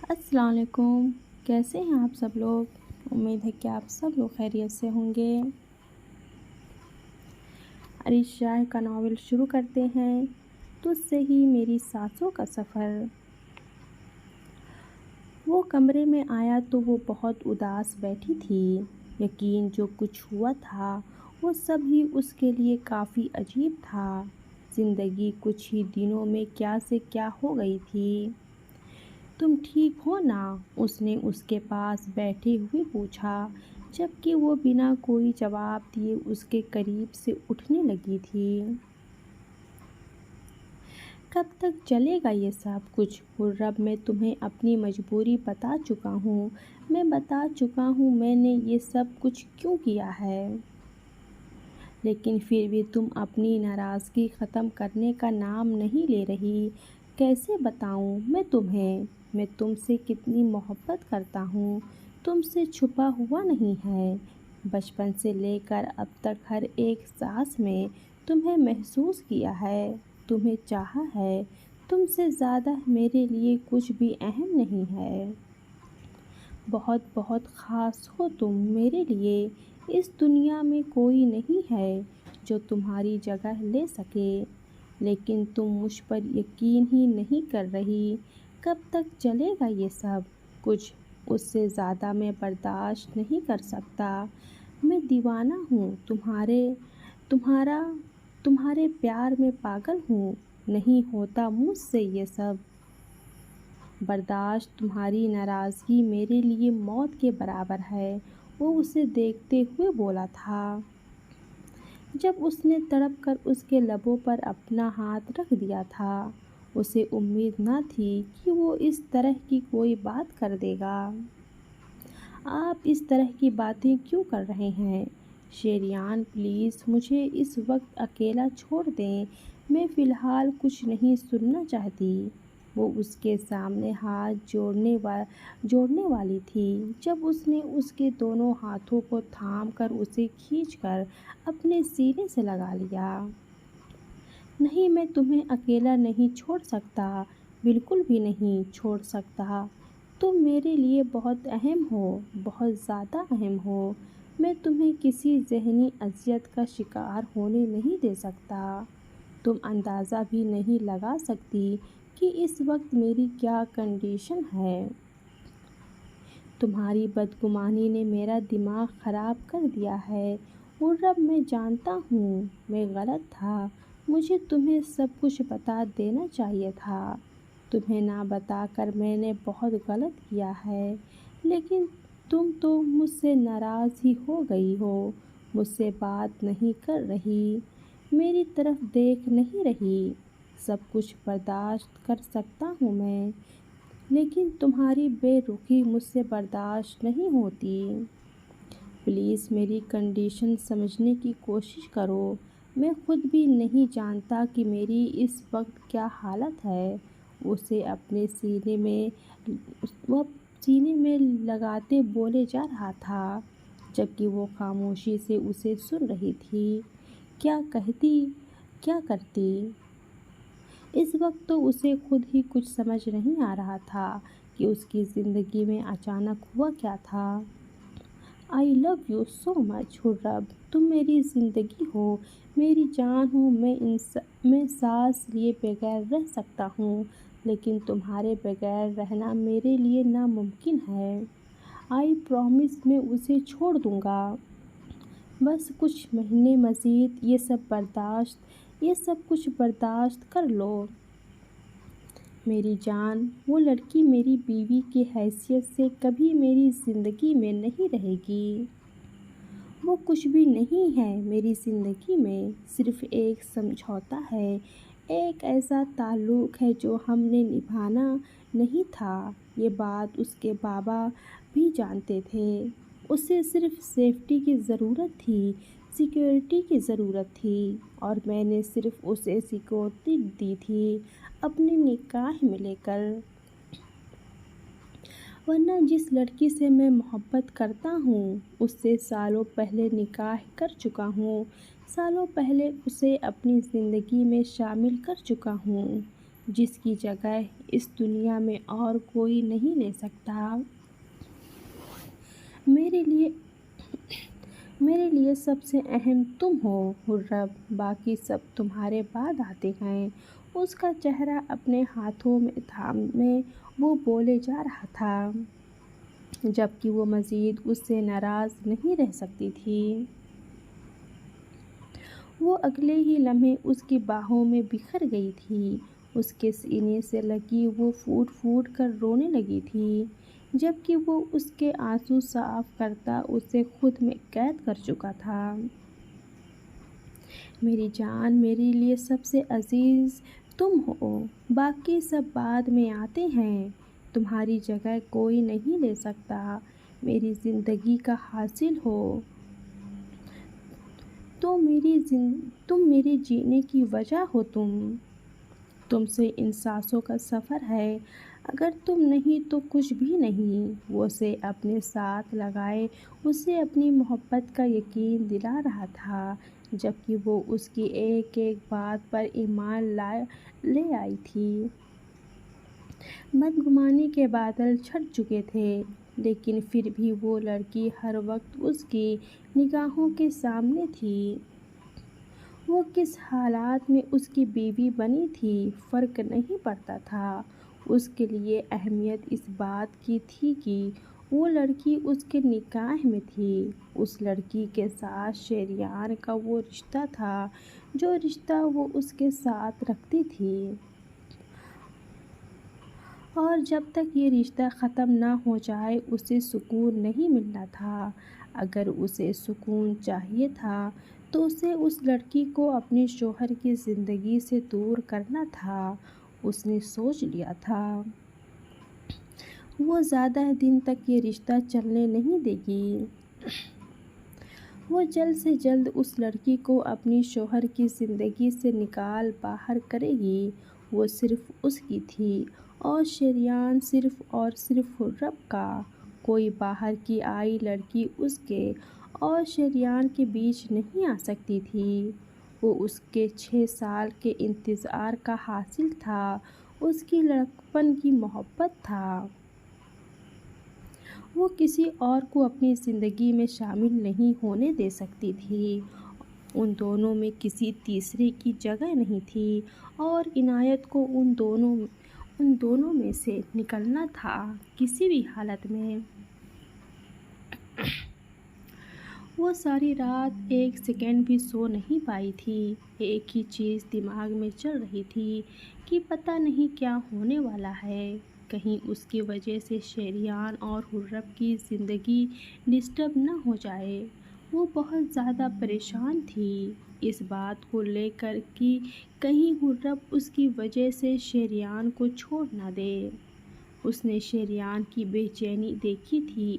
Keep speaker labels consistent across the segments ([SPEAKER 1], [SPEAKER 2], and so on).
[SPEAKER 1] السلام علیکم، کیسے ہیں آپ سب لوگ؟ امید ہے کہ آپ سب لوگ خیریت سے ہوں گے۔ عریش شاہ کا ناول شروع کرتے ہیں، تجھ سے ہی میری سانسوں کا سفر۔ وہ کمرے میں آیا تو وہ بہت اداس بیٹھی تھی۔ یقین جو کچھ ہوا تھا وہ سب ہی اس کے لیے کافی عجیب تھا۔ زندگی کچھ ہی دنوں میں کیا سے کیا ہو گئی تھی۔ تم ٹھیک ہو نا؟ اس نے اس کے پاس بیٹھے ہوئے پوچھا، جبکہ وہ بنا کوئی جواب دیے اس کے قریب سے اٹھنے لگی تھی۔ کب تک چلے گا یہ سب کچھ؟ خرم، میں تمہیں اپنی مجبوری بتا چکا ہوں۔ میں بتا چکا ہوں میں نے یہ سب کچھ کیوں کیا ہے۔ لیکن پھر بھی تم اپنی ناراضگی ختم کرنے کا نام نہیں لے رہی۔ کیسے بتاؤں میں تمہیں، میں تم سے کتنی محبت کرتا ہوں؟ تم سے چھپا ہوا نہیں ہے۔ بچپن سے لے کر اب تک ہر ایک سانس میں تمہیں محسوس کیا ہے، تمہیں چاہا ہے۔ تم سے زیادہ میرے لیے کچھ بھی اہم نہیں ہے۔ بہت بہت خاص ہو تم میرے لیے۔ اس دنیا میں کوئی نہیں ہے جو تمہاری جگہ لے سکے۔ لیکن تم مجھ پر یقین ہی نہیں کر رہی۔ کب تک چلے گا یہ سب کچھ؟ اس سے زیادہ میں برداشت نہیں کر سکتا۔ میں دیوانہ ہوں، تمہارے پیار میں پاگل ہوں۔ نہیں ہوتا مجھ سے یہ سب برداشت۔ تمہاری ناراضگی میرے لیے موت کے برابر ہے۔ وہ اسے دیکھتے ہوئے بولا تھا۔ جب اس نے تڑپ کر اس کے لبوں پر اپنا ہاتھ رکھ دیا تھا، اسے امید نہ تھی کہ وہ اس طرح کی کوئی بات کر دے گا۔ آپ اس طرح کی باتیں کیوں کر رہے ہیں؟ شریان، پلیز مجھے اس وقت اکیلا چھوڑ دیں۔ میں فی الحال کچھ نہیں سننا چاہتی۔ وہ اس کے سامنے ہاتھ جوڑنے والی تھی جب اس نے اس کے دونوں ہاتھوں کو تھام کر اسے کھینچ کر اپنے سینے سے لگا لیا۔ نہیں، میں تمہیں اکیلا نہیں چھوڑ سکتا، بالکل بھی نہیں چھوڑ سکتا۔ تم میرے لیے بہت اہم ہو، بہت زیادہ اہم ہو۔ میں تمہیں کسی ذہنی اذیت کا شکار ہونے نہیں دے سکتا۔ تم اندازہ بھی نہیں لگا سکتی کہ اس وقت میری کیا کنڈیشن ہے۔ تمہاری بدگمانی نے میرا دماغ خراب کر دیا ہے۔ خرم، میں جانتا ہوں میں غلط تھا۔ مجھے تمہیں سب کچھ بتا دینا چاہیے تھا۔ تمہیں نہ بتا کر میں نے بہت غلط کیا ہے۔ لیکن تم تو مجھ سے ناراض ہی ہو گئی ہو، مجھ سے بات نہیں کر رہی، میری طرف دیکھ نہیں رہی۔ سب کچھ برداشت کر سکتا ہوں میں، لیکن تمہاری بے رخی مجھ سے برداشت نہیں ہوتی۔ پلیز میری کنڈیشن سمجھنے کی کوشش کرو۔ میں خود بھی نہیں جانتا کہ میری اس وقت کیا حالت ہے۔ اسے اپنے سینے میں لگاتے بولے جا رہا تھا، جبکہ وہ خاموشی سے اسے سن رہی تھی۔ کیا کہتی، کیا کرتی؟ اس وقت تو اسے خود ہی کچھ سمجھ نہیں آ رہا تھا کہ اس کی زندگی میں اچانک ہوا کیا تھا۔ آئی لو یو سو مچ خرم، تم میری زندگی ہو، میری جان ہو۔ میں سانس لیے بغیر رہ سکتا ہوں، لیکن تمہارے بغیر رہنا میرے لیے ناممکن ہے۔ آئی پرامس، میں اسے چھوڑ دوں گا۔ بس کچھ مہینے مزید یہ سب کچھ برداشت کر لو۔ میری جان، وہ لڑکی میری بیوی کی حیثیت سے کبھی میری زندگی میں نہیں رہے گی۔ وہ کچھ بھی نہیں ہے میری زندگی میں، صرف ایک سمجھوتا ہے، ایک ایسا تعلق ہے جو ہم نے نبھانا نہیں تھا۔ یہ بات اس کے بابا بھی جانتے تھے۔ اسے صرف سیفٹی کی ضرورت تھی، سیکیورٹی کی ضرورت تھی، اور میں نے صرف اسے سیکیورٹی دی تھی اپنے نکاح میں لے کر۔ ورنہ جس لڑکی سے میں محبت کرتا ہوں اس سے سالوں پہلے نکاح کر چکا ہوں، سالوں پہلے اسے اپنی زندگی میں شامل کر چکا ہوں۔ جس کی جگہ اس دنیا میں اور کوئی نہیں لے سکتا۔ میرے لیے میرے لیے سب سے اہم تم ہو خرم، باقی سب تمہارے بعد آتے ہیں۔ اس کا چہرہ اپنے ہاتھوں میں تھامے وہ بولے جا رہا تھا، جبکہ وہ مزید اس سے ناراض نہیں رہ سکتی تھی۔ وہ اگلے ہی لمحے اس کی باہوں میں بکھر گئی تھی۔ اس کے سینے سے لگی وہ پھوٹ پھوٹ کر رونے لگی تھی، جبکہ وہ اس کے آنسو صاف کرتا اسے خود میں قید کر چکا تھا۔ میری جان، میرے لیے سب سے عزیز تم ہو، باقی سب بعد میں آتے ہیں۔ تمہاری جگہ کوئی نہیں لے سکتا۔ میری زندگی کا حاصل ہو، تم میرے جینے کی وجہ ہو۔ تم سے ان سانسوں کا سفر ہے۔ اگر تم نہیں تو کچھ بھی نہیں۔ وہ اسے اپنے ساتھ لگائے اسے اپنی محبت کا یقین دلا رہا تھا، جبکہ وہ اس کی ایک ایک بات پر ایمان لے آئی تھی۔ بدگمانی کے بادل چھٹ چکے تھے، لیکن پھر بھی وہ لڑکی ہر وقت اس کی نگاہوں کے سامنے تھی۔ وہ کس حالات میں اس کی بیوی بنی تھی فرق نہیں پڑتا تھا۔ اس کے لیے اہمیت اس بات کی تھی کہ وہ لڑکی اس کے نکاح میں تھی۔ اس لڑکی کے ساتھ شریان کا وہ رشتہ تھا جو رشتہ وہ اس کے ساتھ رکھتی تھی، اور جب تک یہ رشتہ ختم نہ ہو جائے اسے سکون نہیں ملنا تھا۔ اگر اسے سکون چاہیے تھا تو اسے اس لڑکی کو اپنے شوہر کی زندگی سے دور کرنا تھا۔ اس نے سوچ لیا تھا، وہ زیادہ دن تک یہ رشتہ چلنے نہیں دے گی۔ وہ جلد سے جلد اس لڑکی کو اپنی شوہر کی زندگی سے نکال باہر کرے گی۔ وہ صرف اس کی تھی، اور شریان صرف اور صرف خرم کا۔ کوئی باہر کی آئی لڑکی اس کے اور شریان کے بیچ نہیں آ سکتی تھی۔ وہ اس کے 6 سال کے انتظار کا حاصل تھا، اس کی لڑکپن کی محبت تھا۔ وہ کسی اور کو اپنی زندگی میں شامل نہیں ہونے دے سکتی تھی۔ ان دونوں میں کسی تیسرے کی جگہ نہیں تھی، اور عنایت کو ان دونوں میں سے نکلنا تھا کسی بھی حالت میں۔ وہ ساری رات ایک سیکنڈ بھی سو نہیں پائی تھی۔ ایک ہی چیز دماغ میں چل رہی تھی کہ پتہ نہیں کیا ہونے والا ہے۔ کہیں اس کی وجہ سے شریان اور خرم کی زندگی ڈسٹرب نہ ہو جائے۔ وہ بہت زیادہ پریشان تھی اس بات کو لے کر کہ کہیں خرم اس کی وجہ سے شریان کو چھوڑ نہ دے۔ اس نے شریان کی بے چینی دیکھی تھی،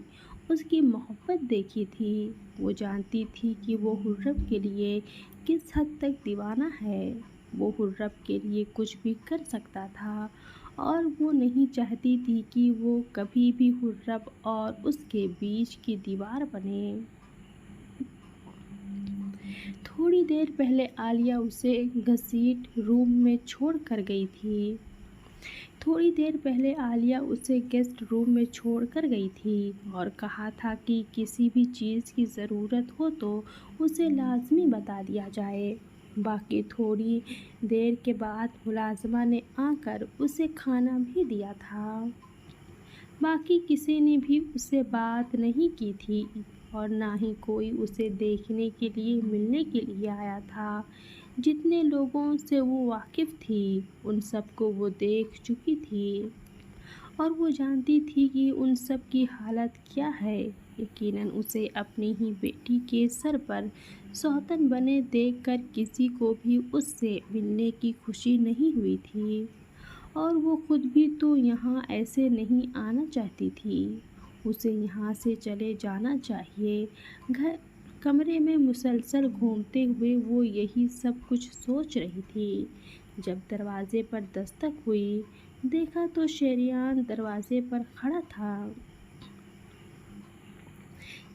[SPEAKER 1] اس کی محبت دیکھی تھی۔ وہ جانتی تھی کہ وہ خرم کے لیے کس حد تک دیوانہ ہے۔ وہ خرم کے لیے کچھ بھی کر سکتا تھا، اور وہ نہیں چاہتی تھی کہ وہ کبھی بھی خرم اور اس کے بیچ کی دیوار بنے۔ تھوڑی دیر پہلے عالیہ اسے گیسٹ روم میں چھوڑ کر گئی تھی اور کہا تھا کہ کسی بھی چیز کی ضرورت ہو تو اسے لازمی بتا دیا جائے۔ باقی تھوڑی دیر کے بعد ملازمہ نے آ کر اسے کھانا بھی دیا تھا۔ باقی کسی نے بھی اس سے بات نہیں کی تھی، اور نہ ہی کوئی اسے دیکھنے کے لیے ملنے کے لیے آیا تھا۔ جتنے لوگوں سے وہ واقف تھی ان سب کو وہ دیکھ چکی تھی، اور وہ جانتی تھی کہ ان سب کی حالت کیا ہے۔ یقیناً اسے اپنی ہی بیٹی کے سر پر سوتن بنے دیکھ کر کسی کو بھی اس سے ملنے کی خوشی نہیں ہوئی تھی، اور وہ خود بھی تو یہاں ایسے نہیں آنا چاہتی تھی۔ اسے یہاں سے چلے جانا چاہیے۔ کمرے میں مسلسل گھومتے ہوئے وہ یہی سب کچھ سوچ رہی تھی۔ جب دروازے پر دستک ہوئی، دیکھا تو شریان دروازے پر کھڑا تھا۔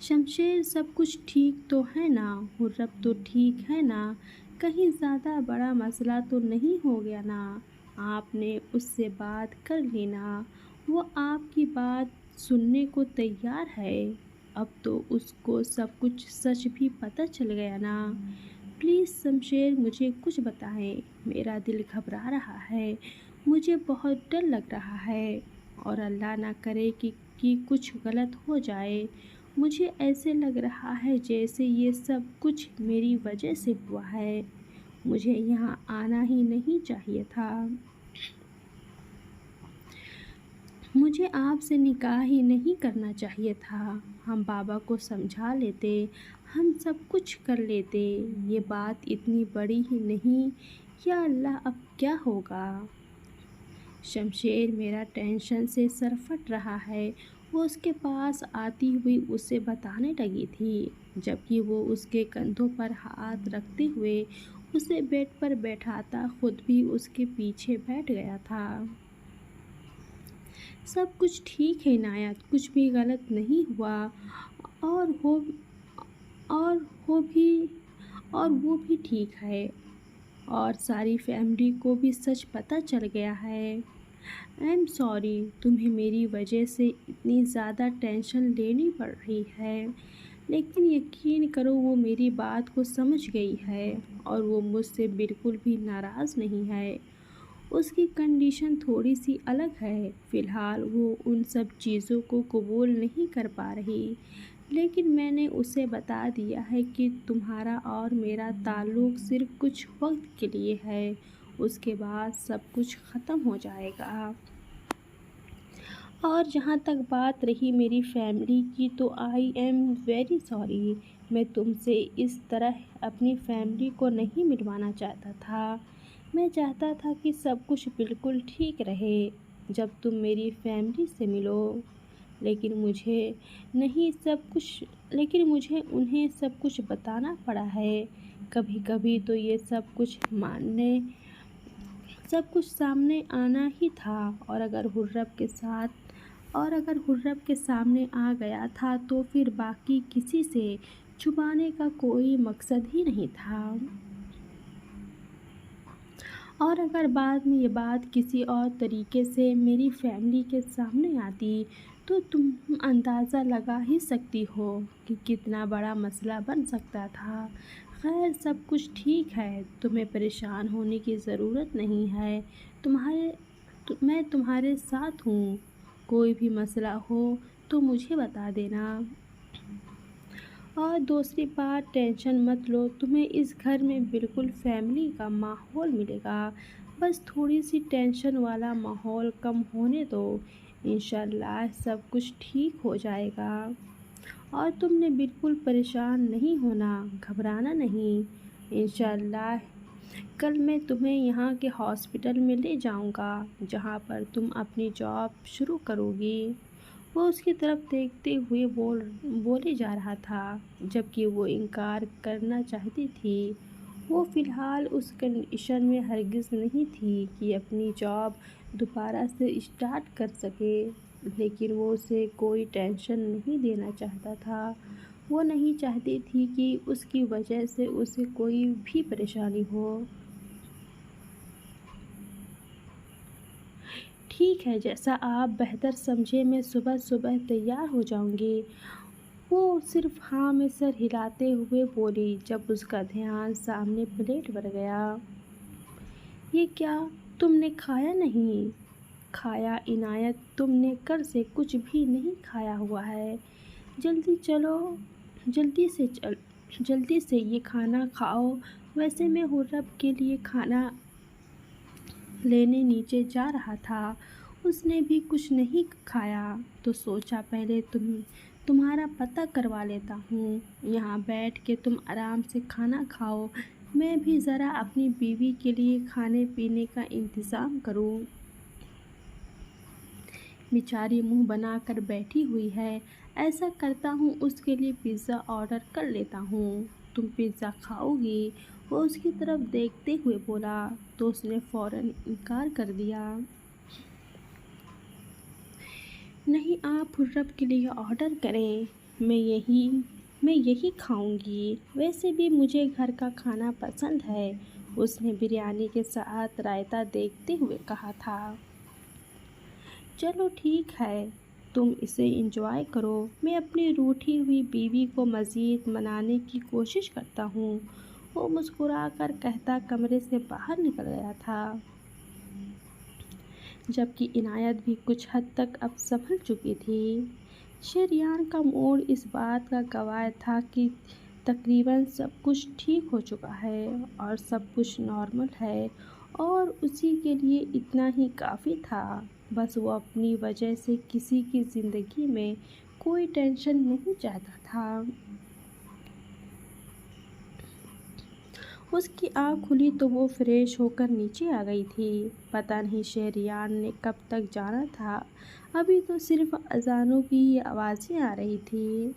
[SPEAKER 1] شمشیر، سب کچھ ٹھیک تو ہے نا؟ خرم تو ٹھیک ہے نا؟ کہیں زیادہ بڑا مسئلہ تو نہیں ہو گیا نا؟ آپ نے اس سے بات کر لینا، وہ آپ کی بات سننے کو تیار ہے۔ اب تو اس کو سب کچھ سچ بھی پتہ چل گیا نا۔ پلیز شمشیر مجھے کچھ بتائیں، میرا دل گھبرا رہا ہے، مجھے بہت ڈر لگ رہا ہے، اور اللہ نہ کرے کہ کچھ غلط ہو جائے۔ مجھے ایسے لگ رہا ہے جیسے یہ سب کچھ میری وجہ سے ہوا ہے، مجھے یہاں آنا ہی نہیں چاہیے تھا، مجھے آپ سے نکاح ہی نہیں کرنا چاہیے تھا، ہم بابا کو سمجھا لیتے، ہم سب کچھ کر لیتے، یہ بات اتنی بڑی ہی نہیں، یا اللہ اب کیا ہوگا؟ شمشیر میرا ٹینشن سے سر پھٹ رہا ہے۔ وہ اس کے پاس آتی ہوئی اسے بتانے لگی تھی، جبکہ وہ اس کے کندھوں پر ہاتھ رکھتے ہوئے اسے بیڈ پر بیٹھاتا خود بھی اس کے پیچھے بیٹھ گیا تھا۔ سب کچھ ٹھیک ہے عنایت، کچھ بھی غلط نہیں ہوا، اور ہو اور ہو بھی اور وہ بھی ٹھیک ہے، اور ساری فیملی کو بھی سچ پتہ چل گیا ہے۔ آئی ایم سوری تمہیں میری وجہ سے اتنی زیادہ ٹینشن لینی پڑ رہی ہے، لیکن یقین کرو وہ میری بات کو سمجھ گئی ہے، اور وہ مجھ سے بالکل بھی ناراض نہیں ہے۔ اس کی کنڈیشن تھوڑی سی الگ ہے، فی الحال وہ ان سب چیزوں کو قبول نہیں کر پا رہی، لیکن میں نے اسے بتا دیا ہے کہ تمہارا اور میرا تعلق صرف کچھ وقت کے لیے ہے، اس کے بعد سب کچھ ختم ہو جائے گا۔ اور جہاں تک بات رہی میری فیملی کی، تو آئی ایم ویری سوری، میں تم سے اس طرح اپنی فیملی کو نہیں ملوانا چاہتا تھا، میں چاہتا تھا کہ سب کچھ بالکل ٹھیک رہے جب تم میری فیملی سے ملو، لیکن مجھے انہیں سب کچھ بتانا پڑا ہے، کبھی کبھی تو یہ سب کچھ سامنے آنا ہی تھا، اور اگر حرب کے سامنے آ گیا تھا تو پھر باقی کسی سے چھپانے کا کوئی مقصد ہی نہیں تھا، اور اگر بعد میں یہ بات کسی اور طریقے سے میری فیملی کے سامنے آتی تو تم اندازہ لگا ہی سکتی ہو کہ کتنا بڑا مسئلہ بن سکتا تھا۔ خیر سب کچھ ٹھیک ہے، تمہیں پریشان ہونے کی ضرورت نہیں ہے، میں تمہارے ساتھ ہوں، کوئی بھی مسئلہ ہو تو مجھے بتا دینا۔ اور دوسری بات ٹینشن مت لو، تمہیں اس گھر میں بالکل فیملی کا ماحول ملے گا، بس تھوڑی سی ٹینشن والا ماحول کم ہونے دو، انشاءاللہ سب کچھ ٹھیک ہو جائے گا، اور تم نے بالکل پریشان نہیں ہونا، گھبرانا نہیں، انشاءاللہ کل میں تمہیں یہاں کے ہاسپٹل میں لے جاؤں گا جہاں پر تم اپنی جاب شروع کرو گی۔ وہ اس کی طرف دیکھتے ہوئے بولے جا رہا تھا، جبکہ وہ انکار کرنا چاہتی تھی، وہ فی الحال اس کنڈیشن میں ہرگز نہیں تھی کہ اپنی جاب دوبارہ سے اسٹارٹ کر سکے، لیکن وہ اسے کوئی ٹینشن نہیں دینا چاہتا تھا، وہ نہیں چاہتی تھی کہ اس کی وجہ سے اسے کوئی بھی پریشانی ہو۔ ٹھیک ہے جیسا آپ بہتر سمجھیں، میں صبح تیار ہو جاؤں گی، وہ صرف ہاں میں سر ہلاتے ہوئے بولی، جب اس کا دھیان سامنے پلیٹ پر گیا۔ یہ کیا تم نے کھایا نہیں؟ کھایا عنایت تم نے کل سے کچھ بھی نہیں کھایا ہوا ہے، جلدی سے یہ کھانا کھاؤ، ویسے میں حرب کے لیے کھانا لینے نیچے جا رہا تھا، اس نے بھی کچھ نہیں کھایا تو سوچا پہلے تمہارا پتہ کروا لیتا ہوں، یہاں بیٹھ کے تم آرام سے کھانا کھاؤ، میں بھی ذرا اپنی بیوی کے لیے کھانے پینے کا انتظام کروں، بیچاری منہ بنا کر بیٹھی ہوئی ہے، ایسا کرتا ہوں اس کے لیے پیزا آرڈر کر لیتا ہوں، تم پیزا کھاؤ گی؟ وہ اس کی طرف دیکھتے ہوئے بولا تو اس نے فوراً انکار کر دیا۔ نہیں آپ حرب کے لیے آرڈر کریں، میں یہی کھاؤں گی، ویسے بھی مجھے گھر کا کھانا پسند ہے، اس نے بریانی کے ساتھ رائتا دیکھتے ہوئے کہا تھا۔ چلو ٹھیک ہے، تم اسے انجوائے کرو، میں اپنی روٹھی ہوئی بیوی کو مزید منانے کی کوشش کرتا ہوں۔ وہ مسکرا کر کہتا کمرے سے باہر نکل گیا تھا، جبکہ عنایت بھی کچھ حد تک اب سنبھل چکی تھی۔ شریان کا موڈ اس بات کا گواہ تھا کہ تقریباً سب کچھ ٹھیک ہو چکا ہے اور سب کچھ نارمل ہے، اور اسی کے لیے اتنا ہی کافی تھا۔ بس وہ اپنی وجہ سے کسی کی زندگی میں کوئی ٹینشن نہیں چاہتا تھا۔ اس کی آنکھ کھلی تو وہ فریش ہو کر نیچے آ گئی تھی۔ پتہ نہیں شہریار نے کب تک جانا تھا، ابھی تو صرف اذانوں کی ہی آوازیں آ رہی تھیں۔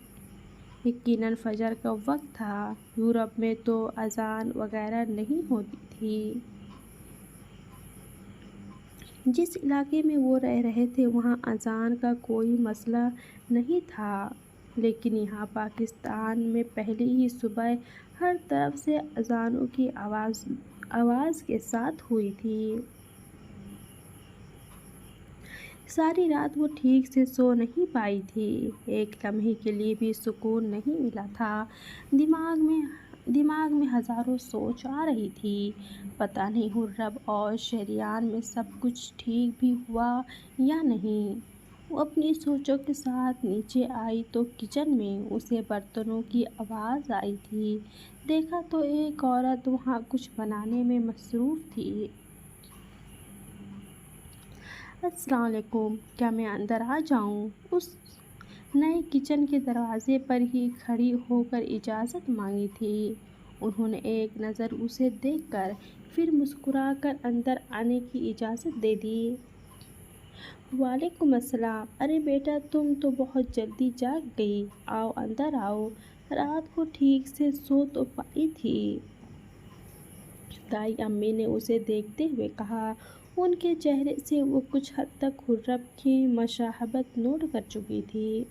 [SPEAKER 1] یقیناً فجر کا وقت تھا، یورپ میں تو اذان وغیرہ نہیں ہوتی تھی۔ جس علاقے میں وہ رہ رہے تھے وہاں اذان کا کوئی مسئلہ نہیں تھا، لیکن یہاں پاکستان میں پہلی ہی صبح ہر طرف سے اذانوں کی آواز کے ساتھ ہوئی تھی۔ ساری رات وہ ٹھیک سے سو نہیں پائی تھی، ایک لمحے کے لیے بھی سکون نہیں ملا تھا۔ دماغ میں ہزاروں سوچ آ رہی تھی۔ پتہ نہیں خرم اور شریان میں سب کچھ ٹھیک بھی ہوا یا نہیں۔ وہ اپنی سوچوں کے ساتھ نیچے آئی تو کچن میں اسے برتنوں کی آواز آئی تھی۔ دیکھا تو ایک عورت وہاں کچھ بنانے میں مصروف تھی۔ السلام علیکم، کیا میں اندر آ جاؤں؟ اس نے کچن کے دروازے پر ہی کھڑی ہو کر اجازت مانگی تھی۔ انہوں نے ایک نظر اسے دیکھ کر پھر مسکرا کر اندر آنے کی اجازت دے دی۔ وعلیکم السلام، ارے بیٹا تم تو بہت جلدی جاگ گئی، آؤ اندر آؤ، رات کو ٹھیک سے سو تو پائی تھی؟ دائی امی نے اسے دیکھتے ہوئے کہا۔ ان کے چہرے سے وہ کچھ حد تک خرم کی مشابہت نوٹ کر چکی تھی۔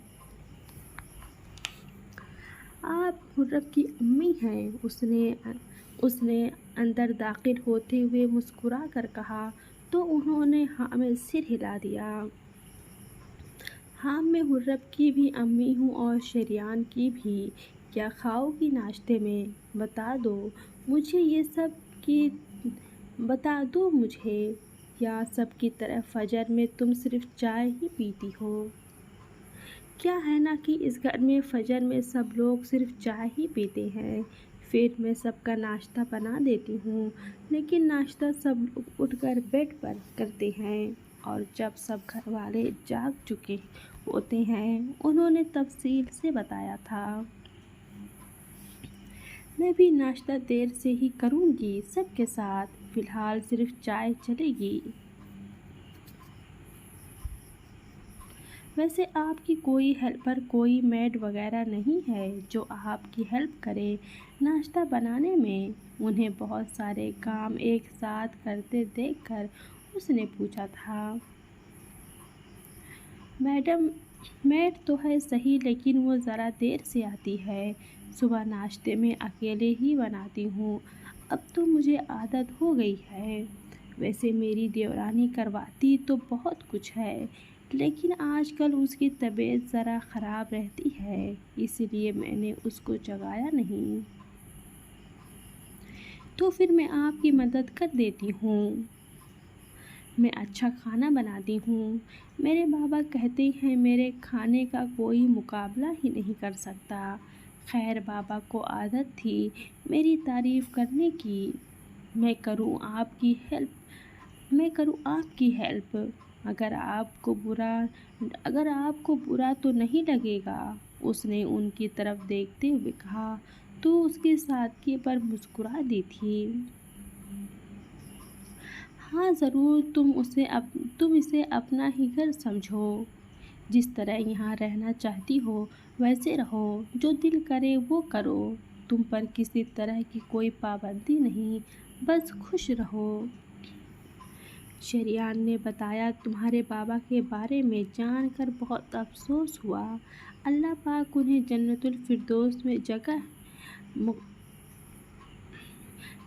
[SPEAKER 1] آپ خرم کی امی ہیں؟ اس نے اندر داخل ہوتے ہوئے مسکرا کر کہا تو انہوں نے ہاں میں سر ہلا دیا۔ ہاں، میں خرم کی بھی امی ہوں اور شریان کی بھی۔ کیا کھاؤ گی ناشتے میں؟ بتا دو مجھے یہ سب کی بتا دو مجھے، یا سب کی طرح فجر میں تم صرف چائے ہی پیتی ہو؟ کیا ہے نا کہ اس گھر میں فجر میں سب لوگ صرف چائے ہی پیتے ہیں، پھر میں سب کا ناشتہ بنا دیتی ہوں، لیکن ناشتہ سب لوگ اٹھ کر بیڈ پر کرتے ہیں، اور جب سب گھر والے جاگ چکے ہوتے ہیں۔ انہوں نے تفصیل سے بتایا تھا۔ میں بھی ناشتہ دیر سے ہی کروں گی سب کے ساتھ، فی الحال صرف چائے چلے گی۔ ویسے آپ کی کوئی ہیلپر، کوئی میڈ وغیرہ نہیں ہے جو آپ کی ہیلپ کرے ناشتہ بنانے میں؟ انہیں بہت سارے کام ایک ساتھ کرتے دیکھ کر اس نے پوچھا تھا۔ میڈم، میڈ تو ہے صحیح، لیکن وہ ذرا دیر سے آتی ہے۔ صبح ناشتے میں اکیلے ہی بناتی ہوں، اب تو مجھے عادت ہو گئی ہے۔ ویسے میری دیورانی کرواتی تو بہت کچھ ہے، لیکن آج کل اس کی طبیعت ذرا خراب رہتی ہے، اس لیے میں نے اس کو جگایا نہیں۔ تو پھر میں آپ کی مدد کر دیتی ہوں۔ میں اچھا کھانا بناتی ہوں، میرے بابا کہتے ہیں میرے کھانے کا کوئی مقابلہ ہی نہیں کر سکتا۔ خیر بابا کو عادت تھی میری تعریف کرنے کی۔ میں کروں آپ کی ہیلپ، اگر آپ کو برا تو نہیں لگے گا؟ اس نے ان کی طرف دیکھتے ہوئے کہا تو اس کی سادگی پر مسکرا دی تھی۔ ہاں ضرور، تم اسے اپنا ہی گھر سمجھو، جس طرح یہاں رہنا چاہتی ہو ویسے رہو، جو دل کرے وہ کرو، تم پر کسی طرح کی کوئی پابندی نہیں، بس خوش رہو۔ شریان نے بتایا تمہارے بابا کے بارے میں جان کر بہت افسوس ہوا، اللہ پاک انہیں جنت الفردوس میں